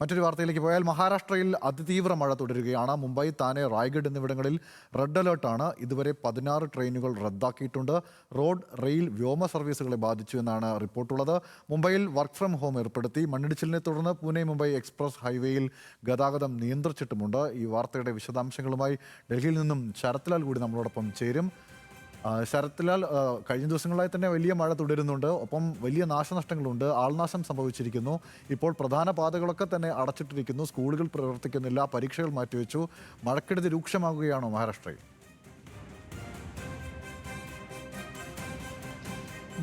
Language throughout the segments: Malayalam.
മറ്റൊരു വാർത്തയിലേക്ക് പോയാൽ മഹാരാഷ്ട്രയിൽ അതിതീവ്ര മഴ തുടരുകയാണ്. മുംബൈ, താനെ, റായ്ഗഡ് എന്നിവിടങ്ങളിൽ റെഡ് അലേർട്ടാണ്. ഇതുവരെ 16 ട്രെയിനുകൾ റദ്ദാക്കിയിട്ടുണ്ട്. റോഡ്, റെയിൽ, വ്യോമ സർവീസുകളെ ബാധിച്ചു എന്നാണ് റിപ്പോർട്ടുള്ളത്. മുംബൈയിൽ വർക്ക് ഫ്രം ഹോം ഏർപ്പെടുത്തി. മണ്ണിടിച്ചിലിനെ തുടർന്ന് പൂനെ മുംബൈ എക്സ്പ്രസ് ഹൈവേയിൽ ഗതാഗതം നിയന്ത്രിച്ചിട്ടുമുണ്ട്. ഈ വാർത്തയുടെ വിശദാംശങ്ങളുമായി ഡൽഹിയിൽ നിന്നും ശരത്ലാൽ കൂടി നമ്മളോടൊപ്പം ചേരും. ശരത്ലാൽ, കഴിഞ്ഞ ദിവസങ്ങളായി തന്നെ വലിയ മഴ തുടരുന്നുണ്ട്, ഒപ്പം വലിയ നാശനഷ്ടങ്ങളുണ്ട്, ആൾനാശം സംഭവിച്ചിരിക്കുന്നു. ഇപ്പോൾ പ്രധാന പാതകളൊക്കെ തന്നെ അടച്ചിട്ടിരിക്കുന്നു, സ്കൂളുകൾ പ്രവർത്തിക്കുന്നില്ല, പരീക്ഷകൾ മാറ്റിവെച്ചു. മഴക്കെടുതി രൂക്ഷമാകുകയാണോ മഹാരാഷ്ട്രയിൽ?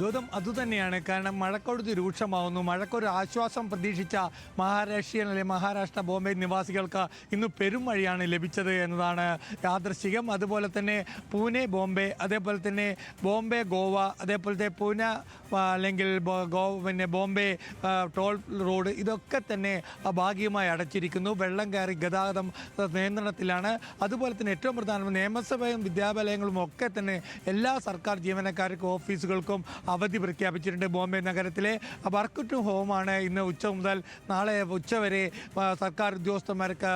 ഗൗതം, അതുതന്നെയാണ്. കാരണം മഴക്കെടുതി രൂക്ഷമാവുന്നു. മഴക്കൊരു ആശ്വാസം പ്രതീക്ഷിച്ച മഹാരാഷ്ട്ര ബോംബെ നിവാസികൾക്ക് ഇന്ന് പെരുമഴയാണ് ലഭിച്ചത് എന്നതാണ് യാദൃശ്ചികം. അതുപോലെ തന്നെ പൂനെ ബോംബെ, അതേപോലെ തന്നെ ബോംബെ ഗോവ, അതേപോലത്തെ പൂനെ അല്ലെങ്കിൽ ബോംബെ ടോൾ റോഡ്, ഇതൊക്കെ തന്നെ ഭാഗികമായി അടച്ചിരിക്കുന്നു. വെള്ളം കയറി ഗതാഗതം നിയന്ത്രണത്തിലാണ്. അതുപോലെ തന്നെ ഏറ്റവും പ്രധാനം, നിയമസഭയും വിദ്യാലയങ്ങളും ഒക്കെ തന്നെ എല്ലാ സർക്കാർ ജീവനക്കാർക്കും ഓഫീസുകൾക്കും അവധി പ്രഖ്യാപിച്ചിട്ടുണ്ട്. ബോംബെ നഗരത്തിലെ വർക്ക് ടു ഹോമാണ് ഇന്ന് ഉച്ച മുതൽ നാളെ ഉച്ചവരെ സർക്കാർ ഉദ്യോഗസ്ഥന്മാർക്ക്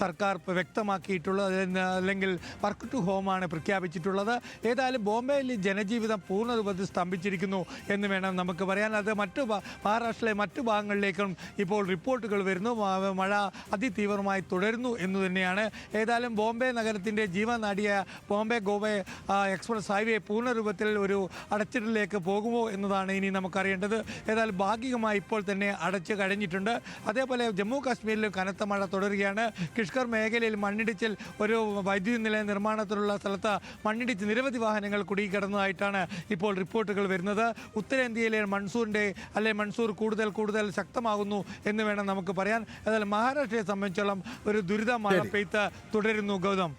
സർക്കാർ വ്യക്തമാക്കിയിട്ടുള്ളത്, അല്ലെങ്കിൽ വർക്ക് ടു ഹോമാണ് പ്രഖ്യാപിച്ചിട്ടുള്ളത്. ഏതായാലും ബോംബെയിൽ ജനജീവിതം പൂർണ്ണരൂപത്തിൽ സ്തംഭിച്ചിരിക്കുന്നു എന്ന് വേണം നമുക്ക് പറയാൻ. അത് മഹാരാഷ്ട്രയിലെ മറ്റു ഭാഗങ്ങളിലേക്കും ഇപ്പോൾ റിപ്പോർട്ടുകൾ വരുന്നു. മഴ അതിതീവ്രമായി തുടരുന്നു എന്ന് തന്നെയാണ്. ഏതായാലും ബോംബെ നഗരത്തിൻ്റെ ജീവനാടിയ ബോംബെ ഗോവ എക്സ്പ്രസ് ഹൈവേ പൂർണ്ണരൂപത്തിൽ ഒരു അടച്ചിടലിലേക്ക് പോകുമോ എന്നതാണ് ഇനി നമുക്കറിയേണ്ടത്. ഏതായാലും ഭാഗികമായി ഇപ്പോൾ തന്നെ അടച്ചു കഴിഞ്ഞിട്ടുണ്ട്. അതേപോലെ ജമ്മു കാശ്മീരിലും കനത്ത മഴ തുടരുകയാണ്. കിഷ്കർ മേഖലയിൽ മണ്ണിടിച്ചിൽ, ഒരു വൈദ്യുതി നിലയ നിർമ്മാണത്തിലുള്ള സ്ഥലത്ത് മണ്ണിടിച്ച് നിരവധി വാഹനങ്ങൾ കുടുങ്ങിക്കിടന്നതായിട്ടാണ് ഇപ്പോൾ റിപ്പോർട്ടുകൾ വരുന്നത്. ഉത്തരേന്ത്യയിലെ മൺസൂർ കൂടുതൽ ശക്തമാകുന്നു എന്ന് വേണം നമുക്ക് പറയാൻ. ഏതായാലും മഹാരാഷ്ട്രയെ സംബന്ധിച്ചോളം ഒരു ദുരിത മഴ പെയ്ത്ത് തുടരുന്നു. ഗൗതം.